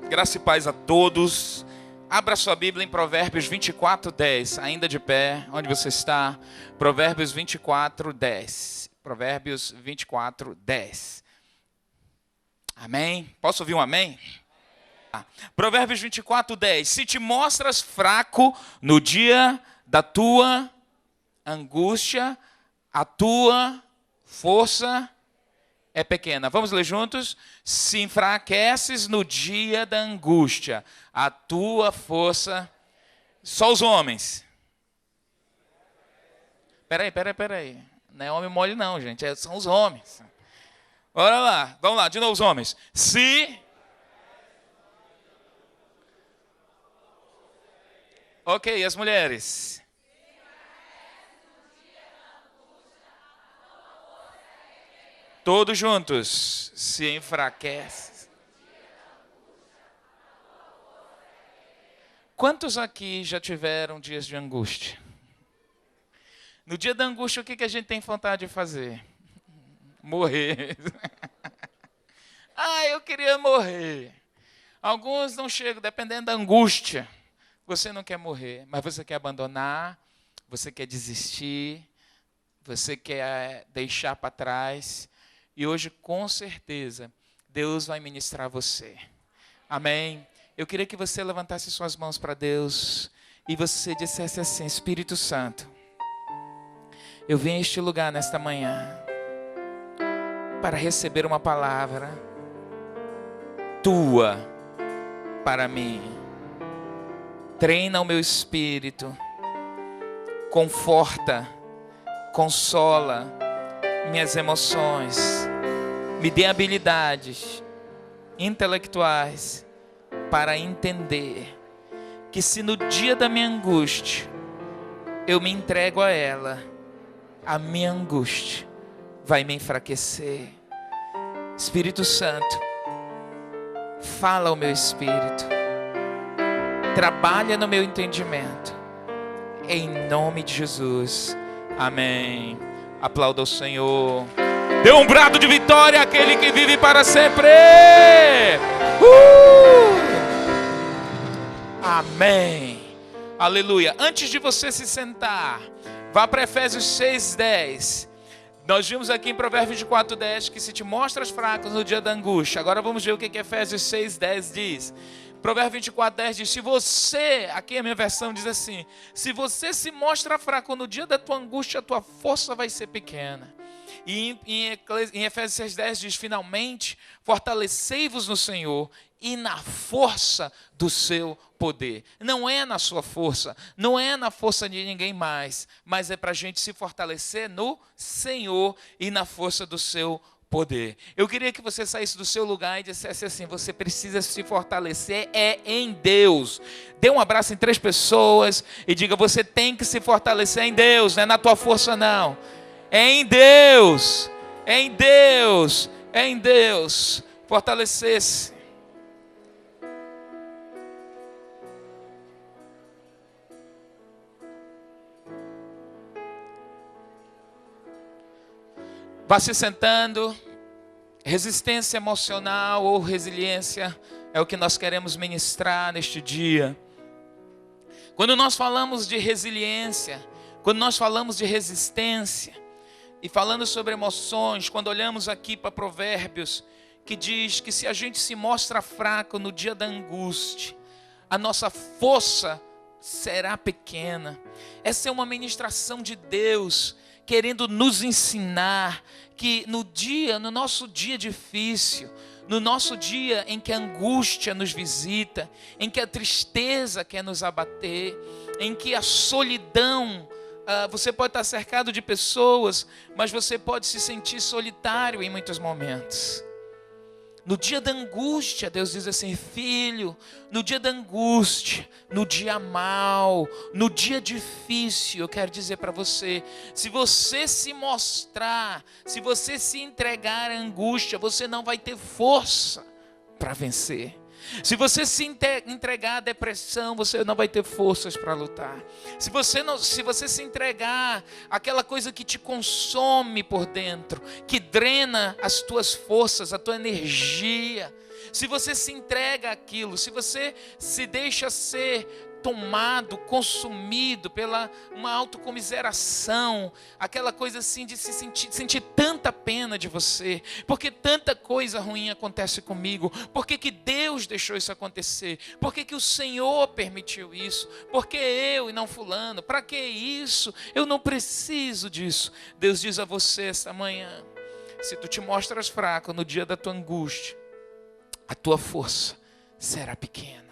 Graça e paz a todos. Abra sua Bíblia em Provérbios 24:10. Ainda de pé, onde você está? Provérbios 24:10. Provérbios 24:10. Amém? Posso ouvir um amém? Provérbios 24:10. Se te mostras fraco no dia da tua angústia, a tua força é pequena. Vamos ler juntos? Se enfraqueces no dia da angústia, a tua força... Só os homens. Peraí. Não é homem mole não, gente. São os homens. Bora lá. Vamos lá, de novo os homens. Se... Ok, as mulheres. Todos juntos. Se enfraquece. Quantos aqui já tiveram dias de angústia? No dia da angústia, o que a gente tem vontade de fazer? Morrer. Eu queria morrer. Alguns não chegam, dependendo da angústia. Você não quer morrer, mas você quer abandonar, você quer desistir, você quer deixar para trás. E hoje, com certeza, Deus vai ministrar você. Amém? Eu queria que você levantasse suas mãos para Deus e você dissesse assim: Espírito Santo, eu vim a este lugar nesta manhã para receber uma palavra tua para mim. Treina o meu espírito, conforta, consola minhas emoções, me dê habilidades intelectuais para entender que se no dia da minha angústia eu me entrego a ela, a minha angústia vai me enfraquecer. Espírito Santo, fala ao meu espírito, trabalha no meu entendimento, em nome de Jesus, amém. Aplauda o Senhor. Dê um brado de vitória àquele que vive para sempre. Amém. Aleluia. Antes de você se sentar, vá para Efésios 6:10. Nós vimos aqui em Provérbios 4:10 que se te mostras fraco no dia da angústia. Agora vamos ver o que Efésios 6:10 diz. Provérbios 24:10 diz: se você, aqui a minha versão diz assim, se você se mostra fraco no dia da tua angústia, a tua força vai ser pequena. E em Efésios 6:10 diz: finalmente, fortalecei-vos no Senhor e na força do seu poder. Não é na sua força, não é na força de ninguém mais, mas é para a gente se fortalecer no Senhor e na força do seu poder. Eu queria que você saísse do seu lugar e dissesse assim: você precisa se fortalecer em Deus. Dê um abraço em 3 pessoas e diga: você tem que se fortalecer em Deus, não é na tua força não. É em Deus, é em Deus, é em Deus. Fortalecer-se. Vá se sentando. Resistência emocional ou resiliência é o que nós queremos ministrar neste dia. Quando nós falamos de resiliência, quando nós falamos de resistência e falando sobre emoções, quando olhamos aqui para Provérbios, que diz que se a gente se mostra fraco no dia da angústia, a nossa força será pequena. Essa é uma ministração de Deus querendo nos ensinar que no nosso dia difícil, no nosso dia em que a angústia nos visita, em que a tristeza quer nos abater, em que a solidão, você pode estar cercado de pessoas, mas você pode se sentir solitário em muitos momentos. No dia da angústia, Deus diz assim: filho, no dia da angústia, no dia mau, no dia difícil, eu quero dizer para você, se você se mostrar, se você se entregar à angústia, você não vai ter força para vencer. Se você se entregar à depressão, você não vai ter forças para lutar. Se você se entregar àquela coisa que te consome por dentro, que drena as tuas forças, a tua energia, se você se entrega àquilo, se você se deixa ser tomado, consumido pela uma autocomiseração, aquela coisa assim de se sentir tanta pena de você, porque tanta coisa ruim acontece comigo, por que Deus deixou isso acontecer, por que o Senhor permitiu isso, por que eu e não fulano, para que isso, eu não preciso disso. Deus diz a você esta manhã, se tu te mostras fraco no dia da tua angústia, a tua força será pequena.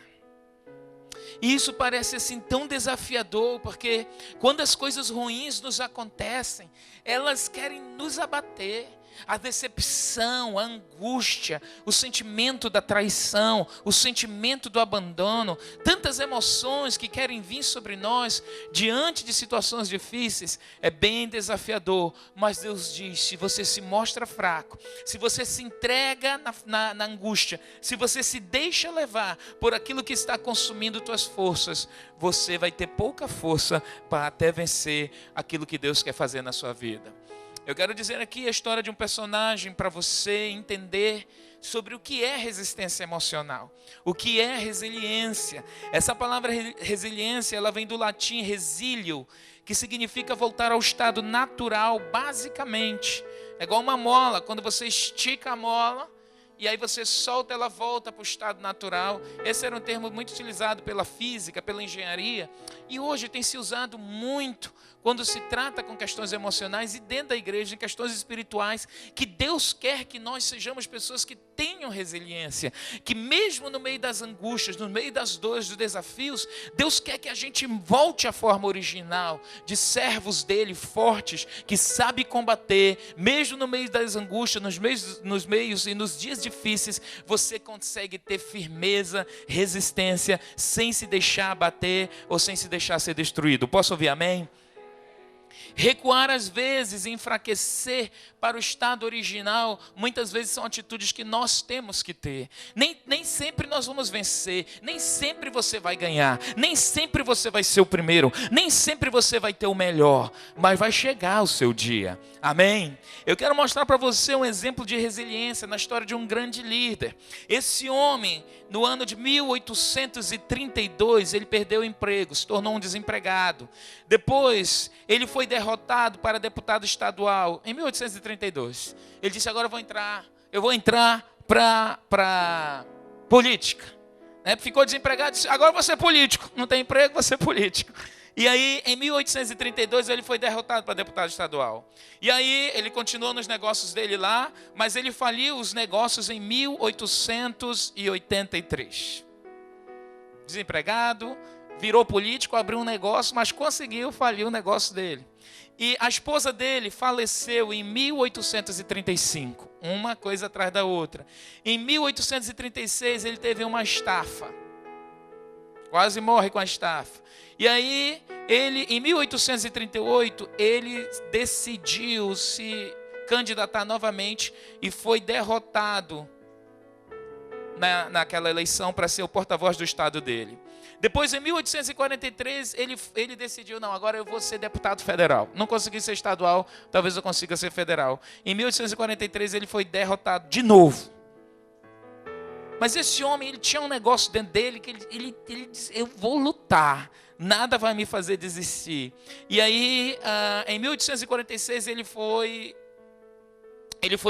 E isso parece assim tão desafiador, porque quando as coisas ruins nos acontecem, elas querem nos abater. A decepção, a angústia, o sentimento da traição, o sentimento do abandono, tantas emoções que querem vir sobre nós diante de situações difíceis, é bem desafiador. Mas Deus diz, se você se mostra fraco, se você se entrega na angústia, se você se deixa levar por aquilo que está consumindo tuas forças, você vai ter pouca força para até vencer aquilo que Deus quer fazer na sua vida. Eu quero dizer aqui a história de um personagem para você entender sobre o que é resistência emocional, o que é resiliência. Essa palavra resiliência, ela vem do latim resilio, que significa voltar ao estado natural, basicamente. É igual uma mola, quando você estica a mola, e aí você solta, ela volta para o estado natural. Esse era um termo muito utilizado pela física, pela engenharia, e hoje tem se usado muito quando se trata com questões emocionais e dentro da igreja, em questões espirituais, que Deus quer que nós sejamos pessoas que tenham resiliência, que mesmo no meio das angústias, no meio das dores, dos desafios, Deus quer que a gente volte à forma original, de servos dele, fortes, que sabe combater, mesmo no meio das angústias, nos meios e nos dias difíceis, você consegue ter firmeza, resistência, sem se deixar abater ou sem se deixar ser destruído. Posso ouvir amém? Recuar às vezes, enfraquecer para o estado original, muitas vezes são atitudes que nós temos que ter. Nem sempre nós vamos vencer, nem sempre você vai ganhar, nem sempre você vai ser o primeiro, nem sempre você vai ter o melhor, mas vai chegar o seu dia, amém? Eu quero mostrar para você um exemplo de resiliência na história de um grande líder. Esse homem, no ano de 1832, ele perdeu o emprego, se tornou um desempregado. Depois, ele foi derrotado para deputado estadual em 1832. Ele disse, agora eu vou entrar para política. Ficou desempregado, disse, agora eu vou ser político. Não tem emprego, vou ser político. E aí, em 1832, ele foi derrotado para deputado estadual. E aí, ele continuou nos negócios dele lá, mas ele faliu os negócios em 1883. Desempregado, virou político, abriu um negócio, mas conseguiu falir o negócio dele. E a esposa dele faleceu em 1835, uma coisa atrás da outra. Em 1836, ele teve uma estafa. Quase morre com a estafa. E aí, em 1838, ele decidiu se candidatar novamente e foi derrotado naquela eleição para ser o porta-voz do estado dele. Depois, em 1843, ele decidiu, não, agora eu vou ser deputado federal. Não consegui ser estadual, talvez eu consiga ser federal. Em 1843, ele foi derrotado de novo. Mas esse homem, ele tinha um negócio dentro dele, que ele disse, eu vou lutar, nada vai me fazer desistir. E aí, em 1846, ele foi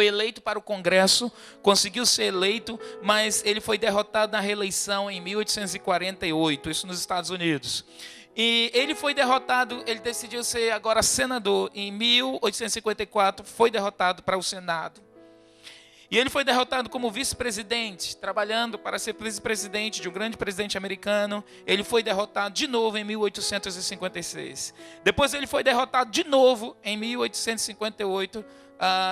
eleito para o Congresso, conseguiu ser eleito, mas ele foi derrotado na reeleição em 1848, isso nos Estados Unidos. E ele foi derrotado, ele decidiu ser agora senador. Em 1854, foi derrotado para o Senado. E ele foi derrotado como vice-presidente, trabalhando para ser vice-presidente de um grande presidente americano. Ele foi derrotado de novo em 1856. Depois ele foi derrotado de novo em 1858,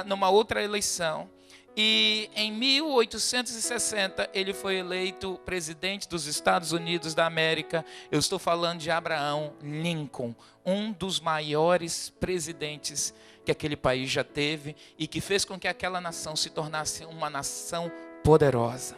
numa outra eleição. E em 1860 ele foi eleito presidente dos Estados Unidos da América. Eu estou falando de Abraham Lincoln, um dos maiores presidentes que aquele país já teve e que fez com que aquela nação se tornasse uma nação poderosa.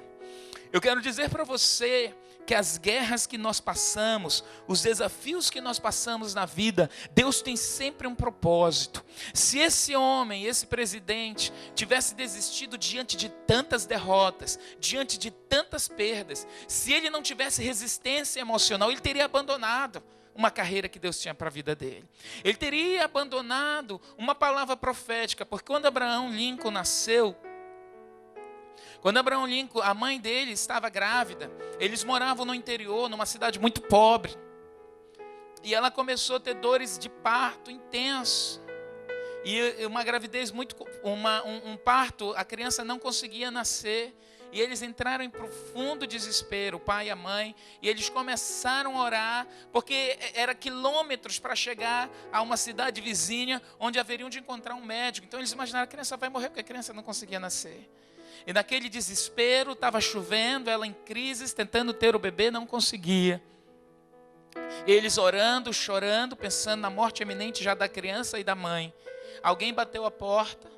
Eu quero dizer para você que as guerras que nós passamos, os desafios que nós passamos na vida, Deus tem sempre um propósito. Se esse homem, esse presidente, tivesse desistido diante de tantas derrotas, diante de tantas perdas, se ele não tivesse resistência emocional, ele teria abandonado uma carreira que Deus tinha para a vida dele. Ele teria abandonado uma palavra profética, porque quando Abraham Lincoln nasceu, a mãe dele estava grávida, eles moravam no interior, numa cidade muito pobre, e ela começou a ter dores de parto intenso, e uma gravidez um parto, a criança não conseguia nascer, e eles entraram em profundo desespero, o pai e a mãe, e eles começaram a orar, porque era quilômetros para chegar a uma cidade vizinha, onde haveriam de encontrar um médico. Então eles imaginaram, a criança vai morrer, porque a criança não conseguia nascer. E naquele desespero, estava chovendo, ela em crise, tentando ter o bebê, não conseguia. Eles orando, chorando, pensando na morte iminente já da criança e da mãe. Alguém bateu a porta,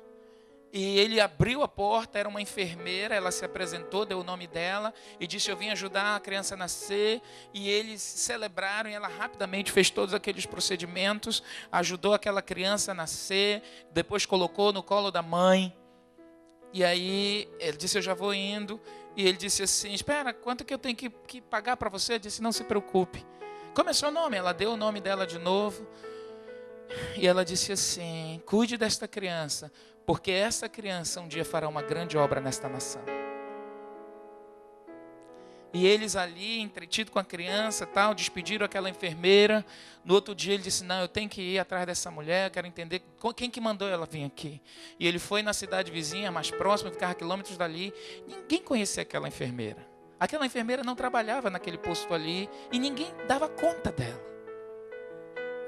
e ele abriu a porta, era uma enfermeira, ela se apresentou, deu o nome dela, e disse, eu vim ajudar a criança a nascer, e eles celebraram, e ela rapidamente fez todos aqueles procedimentos, ajudou aquela criança a nascer, depois colocou no colo da mãe, e aí ele disse, eu já vou indo, e ele disse assim, espera, quanto que eu tenho que pagar para você? Ele disse, não se preocupe. Como é seu nome? Ela deu o nome dela de novo, e ela disse assim, cuide desta criança, porque essa criança um dia fará uma grande obra nesta nação. E eles ali, entretidos com a criança, tal, despediram aquela enfermeira. No outro dia ele disse, não, eu tenho que ir atrás dessa mulher, quero entender quem que mandou ela vir aqui. E ele foi na cidade vizinha, mais próxima, ficava quilômetros dali. Ninguém conhecia aquela enfermeira. Aquela enfermeira não trabalhava naquele posto ali, e ninguém dava conta dela.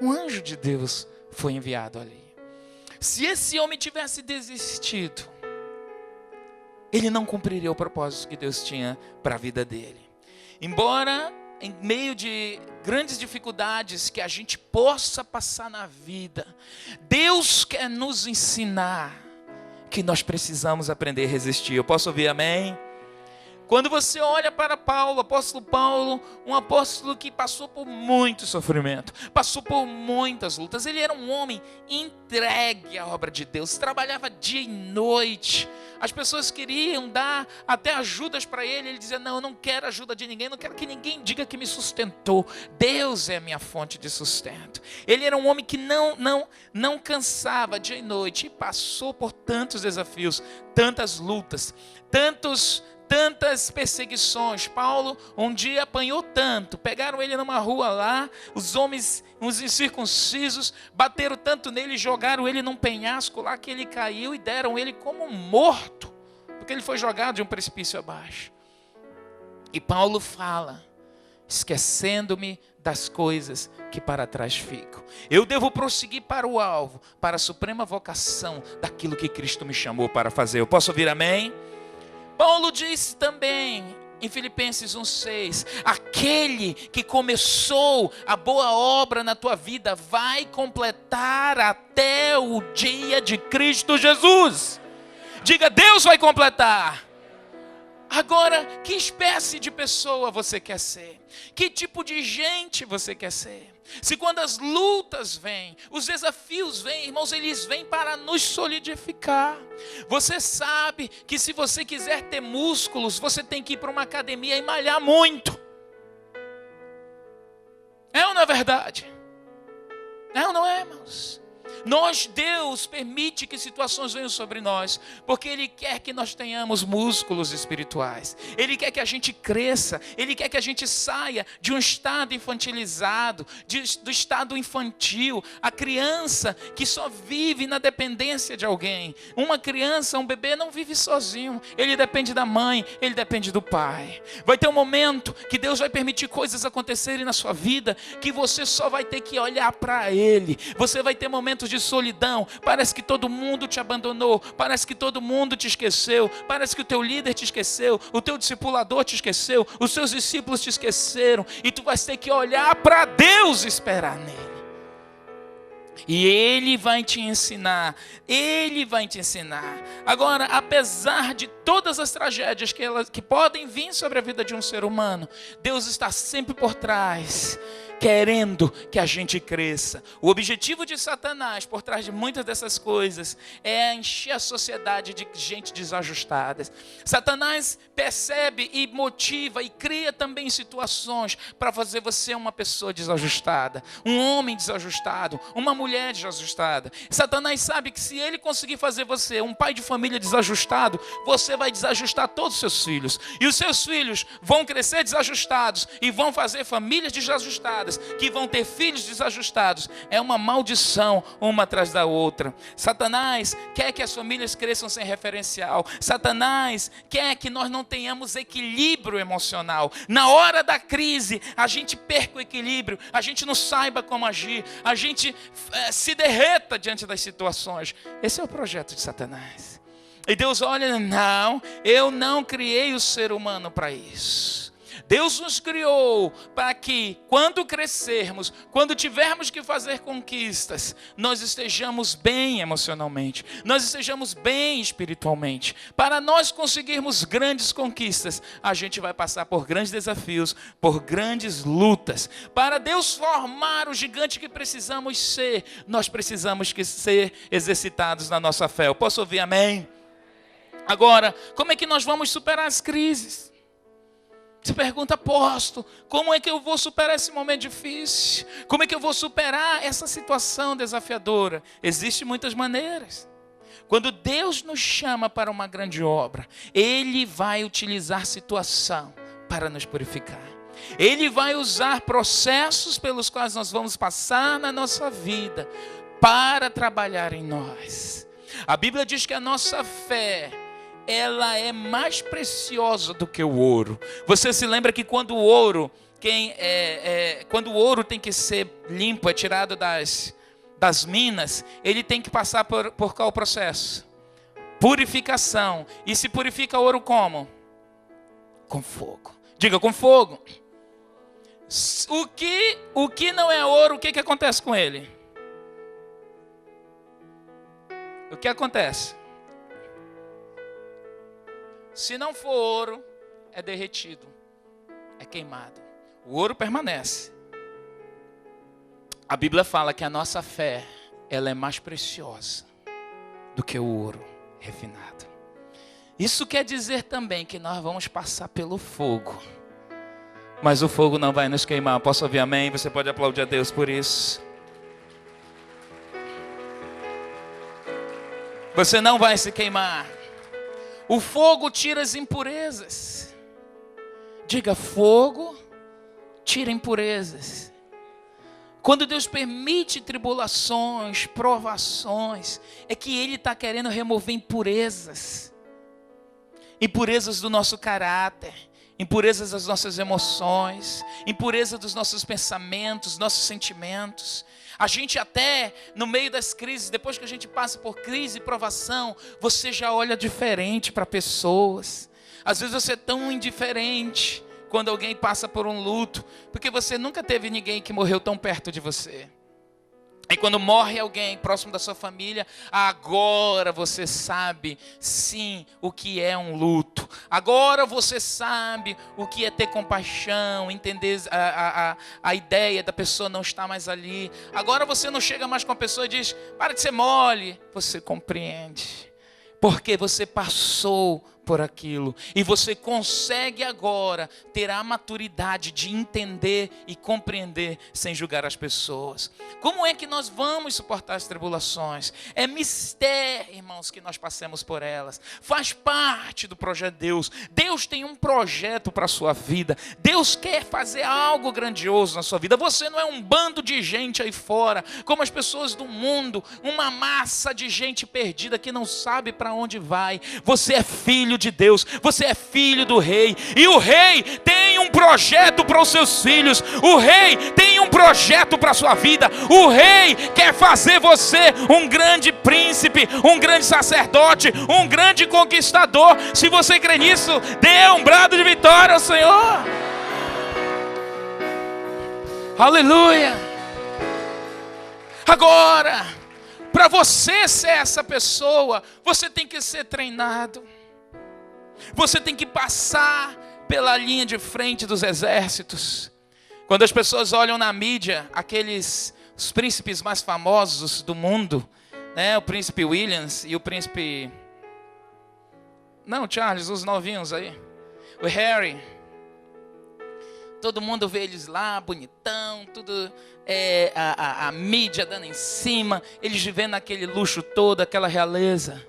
Um anjo de Deus foi enviado ali. Se esse homem tivesse desistido, ele não cumpriria o propósito que Deus tinha para a vida dele. Embora em meio de grandes dificuldades que a gente possa passar na vida, Deus quer nos ensinar que nós precisamos aprender a resistir. Eu posso ouvir amém? Quando você olha para Paulo, apóstolo Paulo, um apóstolo que passou por muito sofrimento, passou por muitas lutas, ele era um homem entregue à obra de Deus, trabalhava dia e noite, as pessoas queriam dar até ajudas para ele, ele dizia, não, eu não quero ajuda de ninguém, não quero que ninguém diga que me sustentou, Deus é a minha fonte de sustento. Ele era um homem que não cansava dia e noite, e passou por tantos desafios, tantas lutas, tantas perseguições. Paulo um dia apanhou tanto, pegaram ele numa rua lá, os homens, uns incircuncisos, bateram tanto nele, jogaram ele num penhasco lá que ele caiu e deram ele como morto, porque ele foi jogado de um precipício abaixo. E Paulo fala, esquecendo-me das coisas que para trás ficam, eu devo prosseguir para o alvo, para a suprema vocação daquilo que Cristo me chamou para fazer. Eu posso ouvir amém? Paulo disse também em Filipenses 1,6, aquele que começou a boa obra na tua vida vai completar até o dia de Cristo Jesus. Diga, Deus vai completar. Agora, que espécie de pessoa você quer ser? Que tipo de gente você quer ser? Se quando as lutas vêm, os desafios vêm, irmãos, eles vêm para nos solidificar. Você sabe que se você quiser ter músculos, você tem que ir para uma academia e malhar muito. É ou não é verdade? É ou não é, irmãos? Deus permite que situações venham sobre nós, porque Ele quer que nós tenhamos músculos espirituais. Ele quer que a gente cresça, Ele quer que a gente saia de um estado infantilizado, do estado infantil, a criança que só vive na dependência de alguém. Uma criança, um bebê não vive sozinho, ele depende da mãe, ele depende do pai. Vai ter um momento que Deus vai permitir coisas acontecerem na sua vida, que você só vai ter que olhar para Ele. Você vai ter momentos de solidão, parece que todo mundo te abandonou, parece que todo mundo te esqueceu, parece que o teu líder te esqueceu, o teu discipulador te esqueceu, os seus discípulos te esqueceram, e tu vais ter que olhar para Deus e esperar nele. E Ele vai te ensinar. Ele vai te ensinar. Agora, apesar de todas as tragédias que podem vir sobre a vida de um ser humano, Deus está sempre por trás, querendo que a gente cresça. O objetivo de Satanás, por trás de muitas dessas coisas, é encher a sociedade de gente desajustada. Satanás percebe e motiva e cria também situações para fazer você uma pessoa desajustada, um homem desajustado, uma mulher desajustada. Satanás sabe que se ele conseguir fazer você um pai de família desajustado, você vai desajustar todos os seus filhos. E os seus filhos vão crescer desajustados e vão fazer famílias desajustadas, que vão ter filhos desajustados. É uma maldição uma atrás da outra. Satanás quer que as famílias cresçam sem referencial. Satanás quer que nós não tenhamos equilíbrio emocional. Na hora da crise, a gente perca o equilíbrio, a gente não saiba como agir, a gente se derreta diante das situações. Esse é o projeto de Satanás. E Deus olha, não, eu não criei o ser humano para isso. Deus nos criou para que, quando crescermos, quando tivermos que fazer conquistas, nós estejamos bem emocionalmente, nós estejamos bem espiritualmente. Para nós conseguirmos grandes conquistas, a gente vai passar por grandes desafios, por grandes lutas. Para Deus formar o gigante que precisamos ser, nós precisamos ser exercitados na nossa fé. Eu posso ouvir amém? Agora, como é que nós vamos superar as crises? Você pergunta, apóstolo, como é que eu vou superar esse momento difícil? Como é que eu vou superar essa situação desafiadora? Existem muitas maneiras. Quando Deus nos chama para uma grande obra, Ele vai utilizar situação para nos purificar. Ele vai usar processos pelos quais nós vamos passar na nossa vida para trabalhar em nós. A Bíblia diz que a nossa fé, ela é mais preciosa do que o ouro. Você se lembra que quando o ouro, quando o ouro tem que ser limpo, é tirado das minas, ele tem que passar por qual processo? Purificação. E se purifica o ouro como? Com fogo. Diga, com fogo. O que não é ouro, o que acontece com ele? O que acontece? Se não for ouro, é derretido, é queimado. O ouro permanece. A Bíblia fala que a nossa fé, ela é mais preciosa do que o ouro refinado. Isso quer dizer também que nós vamos passar pelo fogo, mas o fogo não vai nos queimar. Posso ouvir amém? Você pode aplaudir a Deus por isso. Você não vai se queimar. O fogo tira as impurezas. Diga, fogo tira impurezas. Quando Deus permite tribulações, provações, é que Ele está querendo remover impurezas. Impurezas do nosso caráter, impurezas das nossas emoções, impureza dos nossos pensamentos, nossos sentimentos. A gente até, no meio das crises, depois que a gente passa por crise e provação, você já olha diferente para pessoas. Às vezes você é tão indiferente quando alguém passa por um luto, porque você nunca teve ninguém que morreu tão perto de você. E quando morre alguém próximo da sua família, agora você sabe, sim, o que é um luto. Agora você sabe o que é ter compaixão, entender a ideia da pessoa não estar mais ali. Agora você não chega mais com a pessoa e diz, para de ser mole. Você compreende, porque você passou por aquilo. E você consegue agora ter a maturidade de entender e compreender sem julgar as pessoas. Como é que nós vamos suportar as tribulações? É mistério, irmãos, que nós passemos por elas. Faz parte do projeto de Deus. Deus tem um projeto para a sua vida. Deus quer fazer algo grandioso na sua vida. Você não é um bando de gente aí fora, como as pessoas do mundo, uma massa de gente perdida que não sabe para onde vai. Você é filho de Deus, você é filho do rei, e o rei tem um projeto para os seus filhos, o rei tem um projeto para a sua vida, o rei quer fazer você um grande príncipe, um grande sacerdote, um grande conquistador. Se você crê nisso, dê um brado de vitória ao Senhor. Aleluia. Agora, para você ser essa pessoa, você tem que ser treinado. Você tem que passar pela linha de frente dos exércitos. Quando as pessoas olham na mídia, os príncipes mais famosos do mundo, né? O príncipe Williams e o príncipe... Não, Charles, os novinhos aí. O Harry. Todo mundo vê eles lá, bonitão, tudo, a mídia dando em cima, eles vivendo aquele luxo todo, aquela realeza.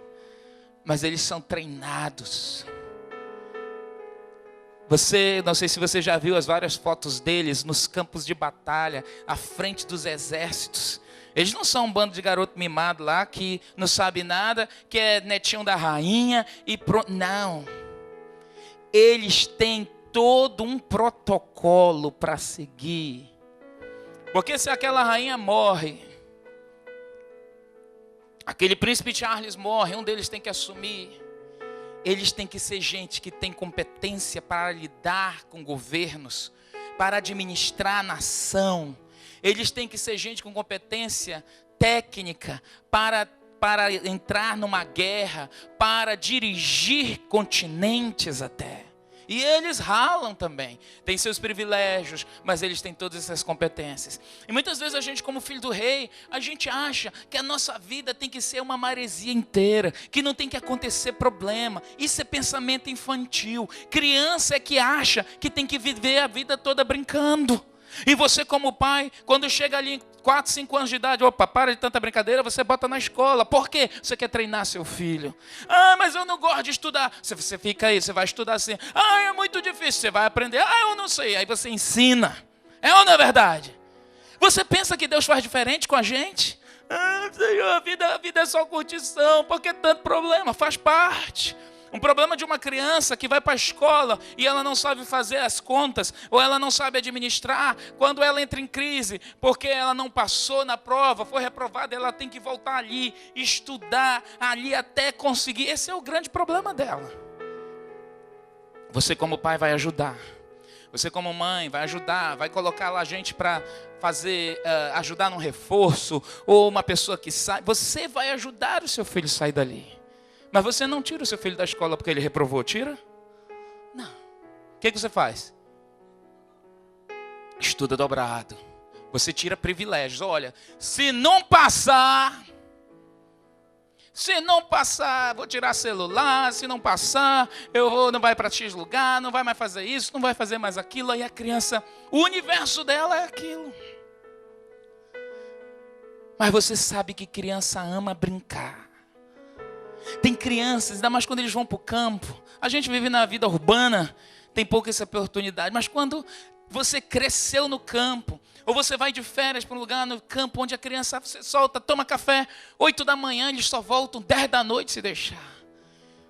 Mas eles são treinados. Não sei se você já viu as várias fotos deles nos campos de batalha, à frente dos exércitos. Eles não são um bando de garoto mimado lá, que não sabe nada, que é netinho da rainha e pronto. Não. Eles têm todo um protocolo para seguir. Porque se aquela rainha morre, aquele príncipe Charles morre, um deles tem que assumir. Eles têm que ser gente que tem competência para lidar com governos, para administrar a nação. Eles têm que ser gente com competência técnica para entrar numa guerra, para dirigir continentes até. E eles ralam também, têm seus privilégios, mas eles têm todas essas competências. E muitas vezes a gente, como filho do rei, a gente acha que a nossa vida tem que ser uma maresia inteira, que não tem que acontecer problema. Isso é pensamento infantil. Criança é que acha que tem que viver a vida toda brincando. E você como pai, quando chega ali em 4, 5 anos de idade, opa, para de tanta brincadeira, você bota na escola. Por quê? Você quer treinar seu filho. Ah, mas eu não gosto de estudar. Você fica aí, você vai estudar assim. Ah, é muito difícil, você vai aprender. Ah, eu não sei. Aí você ensina. É ou não é verdade? Você pensa que Deus faz diferente com a gente? Ah, Senhor, a vida é só curtição. Por que tanto problema? Faz parte. Um problema de uma criança que vai para a escola e ela não sabe fazer as contas, ou ela não sabe administrar, quando ela entra em crise, porque ela não passou na prova, foi reprovada, ela tem que voltar ali, estudar ali até conseguir. Esse é o grande problema dela. Você como pai vai ajudar. Você como mãe vai ajudar, vai colocar lá gente para fazer, ajudar num reforço, ou uma pessoa que sai. Você vai ajudar o seu filho a sair dali. Mas você não tira o seu filho da escola porque ele reprovou, tira? Não. O que você faz? Estuda dobrado. Você tira privilégios. Olha, se não passar, vou tirar celular. Se não passar, não vai para X lugar, não vai mais fazer isso, não vai fazer mais aquilo. Aí a criança, o universo dela é aquilo. Mas você sabe que criança ama brincar. Tem crianças, ainda mais quando eles vão para o campo. A gente vive na vida urbana, tem pouca essa oportunidade. Mas quando você cresceu no campo, ou você vai de férias para um lugar no campo onde a criança você solta, toma café, 8 da manhã, eles só voltam 10 da noite se deixar.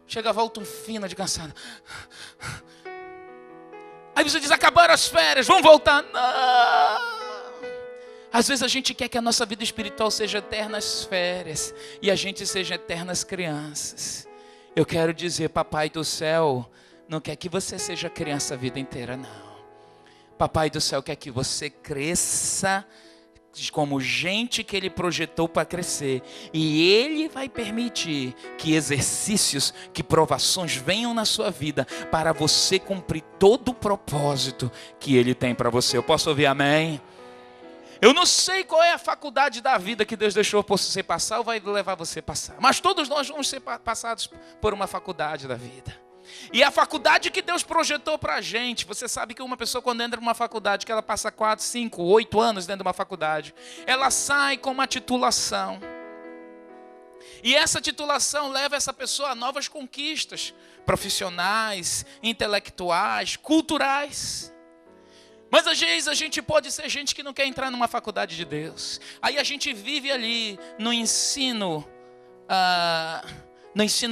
Chega, voltam fino de cansado. Aí você diz, acabaram as férias, vamos voltar. Não! Às vezes a gente quer que a nossa vida espiritual seja eternas férias e a gente seja eternas crianças. Eu quero dizer, Papai do céu não quer que você seja criança a vida inteira, não. Papai do céu quer que você cresça como gente que Ele projetou para crescer. E Ele vai permitir que exercícios, que provações venham na sua vida para você cumprir todo o propósito que Ele tem para você. Eu posso ouvir amém? Eu não sei qual é a faculdade da vida que Deus deixou você passar ou vai levar você a passar. Mas todos nós vamos ser passados por uma faculdade da vida. E a faculdade que Deus projetou para a gente, você sabe que uma pessoa quando entra numa faculdade, que ela passa 4, 5, 8 anos dentro de uma faculdade, ela sai com uma titulação. E essa titulação leva essa pessoa a novas conquistas profissionais, intelectuais, culturais. Mas às vezes a gente pode ser gente que não quer entrar numa faculdade de Deus. Aí a gente vive ali no ensino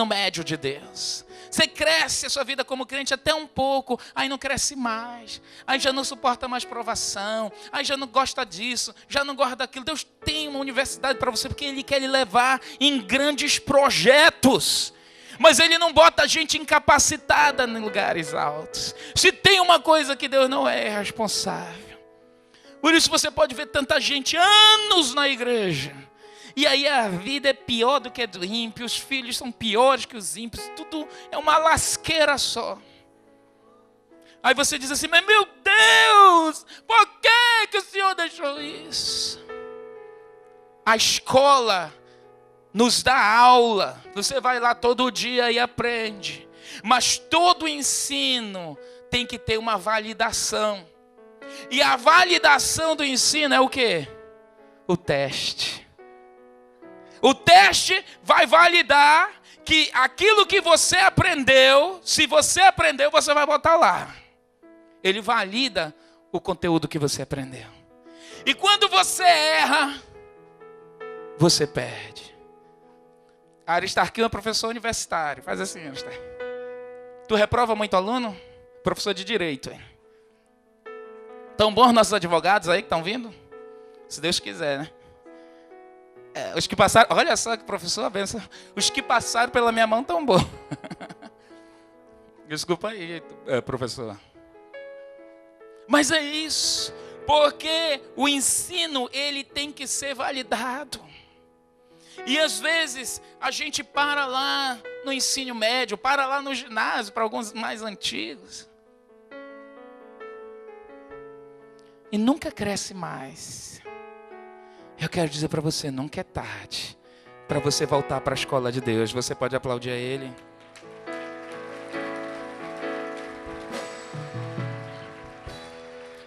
médio de Deus. Você cresce a sua vida como crente até um pouco, aí não cresce mais. Aí já não suporta mais provação, aí já não gosta disso, já não gosta daquilo. Deus tem uma universidade para você porque Ele quer lhe levar em grandes projetos. Mas Ele não bota a gente incapacitada em lugares altos. Se tem uma coisa que Deus não é responsável, Por isso você pode ver tanta gente anos na igreja. E aí a vida é pior do que a do ímpio, os filhos são piores que os ímpios, tudo é uma lasqueira só. Aí você diz assim, mas meu Deus, por que o Senhor deixou isso? A escola nos dá aula, você vai lá todo dia e aprende. Mas todo ensino tem que ter uma validação. E a validação do ensino é o quê? O teste. O teste vai validar que aquilo que você aprendeu, se você aprendeu, você vai botar lá. Ele valida o conteúdo que você aprendeu. E quando você erra, você perde. Aristarquinho é professor universitário. Faz assim, Aristarquinho. Tu reprova muito aluno? Professor de direito. Hein? Tão bons nossos advogados aí que estão vindo? Se Deus quiser, né? Os que passaram, olha só que professor, benção. Os que passaram pela minha mão tão bom. Desculpa aí, professor. Mas é isso, porque o ensino ele tem que ser validado. E às vezes a gente para lá no ensino médio, para lá no ginásio, para alguns mais antigos. E nunca cresce mais. Eu quero dizer para você, nunca é tarde para você voltar para a escola de Deus. Você pode aplaudir a Ele.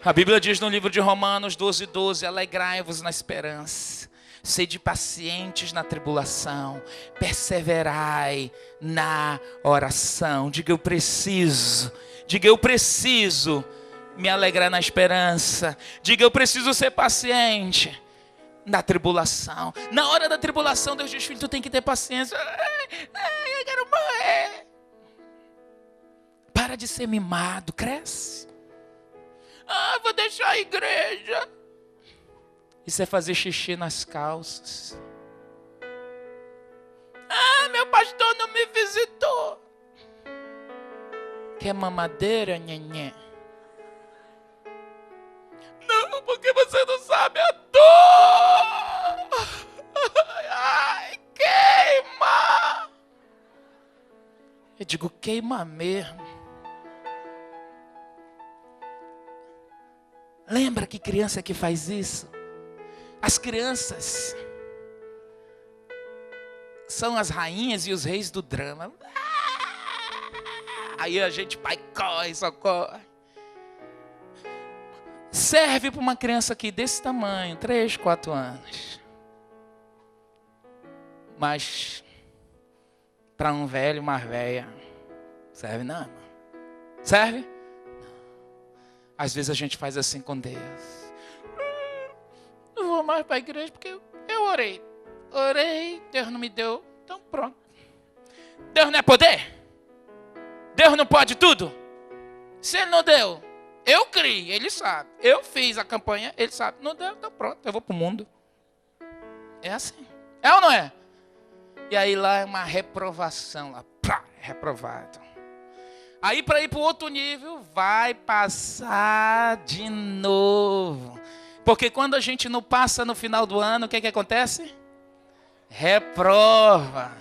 A Bíblia diz no livro de Romanos 12:12, alegrai-vos na esperança, sede pacientes na tribulação, perseverai na oração. Diga eu preciso me alegrar na esperança. Diga eu preciso ser paciente na tribulação. Na hora da tribulação, Deus diz, filho, tu tem que ter paciência. Eu quero morrer. Para de ser mimado, cresce. Vou deixar a igreja. Isso é fazer xixi nas calças. Meu pastor não me visitou. Quer mamadeira, nhenhé? Não, porque você não sabe a dor. Ai, queima. Eu digo, queima mesmo. Lembra que criança que faz isso? As crianças são as rainhas e os reis do drama. Aí a gente, pai, corre, socorre. Serve para uma criança aqui desse tamanho, 3, 4 anos. Mas para um velho, uma velha, serve não, irmão? Serve? Às vezes a gente faz assim com Deus. Não vou mais para a igreja porque eu orei. Orei, Deus não me deu. Então pronto. Deus não é poder? Deus não pode tudo? Se Ele não deu, eu criei, Ele sabe. Eu fiz a campanha, Ele sabe. Não deu, então pronto, eu vou para o mundo. É assim. É ou não é? E aí lá é uma reprovação. Lá, pá, reprovado. Aí para ir para o outro nível, vai passar de novo. Porque quando a gente não passa no final do ano, o que acontece? Reprova.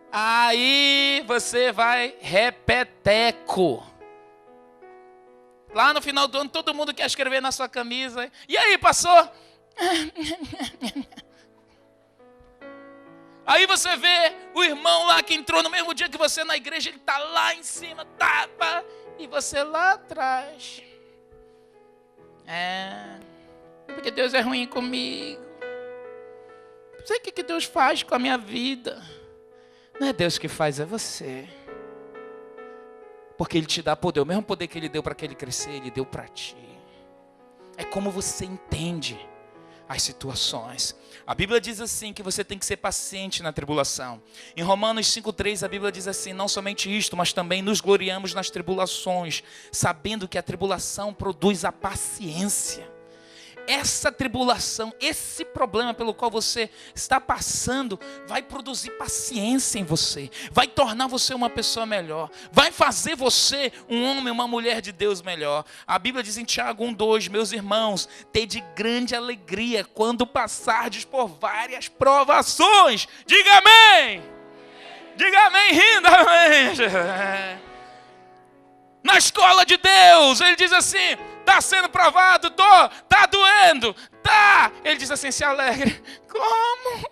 Aí você vai repeteco. Lá no final do ano, todo mundo quer escrever na sua camisa. E aí, passou? Aí você vê o irmão lá que entrou no mesmo dia que você na igreja, ele está lá em cima, tapa, e você lá atrás. Porque Deus é ruim comigo. Não sei o que Deus faz com a minha vida. Não é Deus que faz, é você. Porque Ele te dá poder, o mesmo poder que Ele deu para que Ele crescer, Ele deu para ti. É como você entende as situações. A Bíblia diz assim, que você tem que ser paciente na tribulação. Em Romanos 5:3 a Bíblia diz assim, não somente isto, mas também nos gloriamos nas tribulações, sabendo que a tribulação produz a paciência. essa tribulação, esse problema pelo qual você está passando, vai produzir paciência em você, vai tornar você uma pessoa melhor, vai fazer você um homem, uma mulher de Deus melhor. A Bíblia diz em Tiago 1:2, meus irmãos, tede grande alegria quando passardes por várias provações. Diga amém! Diga amém, rindo, amém! Na escola de Deus, ele diz assim, está sendo provado, está doendo, tá. Ele diz assim, se alegre. Como?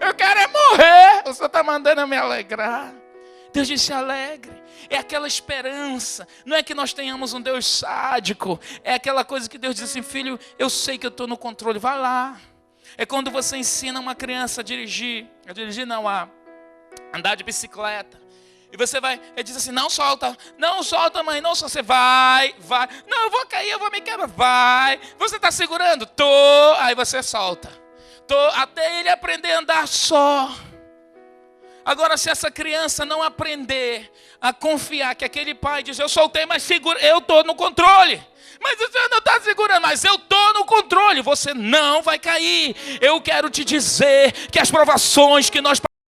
Eu quero é morrer, o Senhor está mandando eu me alegrar. Deus diz, se alegre. É aquela esperança, não é que nós tenhamos um Deus sádico, é aquela coisa que Deus diz assim, filho, eu sei que eu estou no controle, vai lá. É quando você ensina uma criança a dirigir a andar de bicicleta. E você vai, ele diz assim, não solta mãe, não solta, você vai, não, eu vou cair, eu vou me quebrar, vai, você está segurando? Tô, aí você solta, até ele aprender a andar só. Agora, se essa criança não aprender a confiar que aquele pai diz, eu soltei, mas segura, eu estou no controle. Mas o Senhor não está segurando, mas eu estou no controle, você não vai cair. Eu quero te dizer que as provações que nós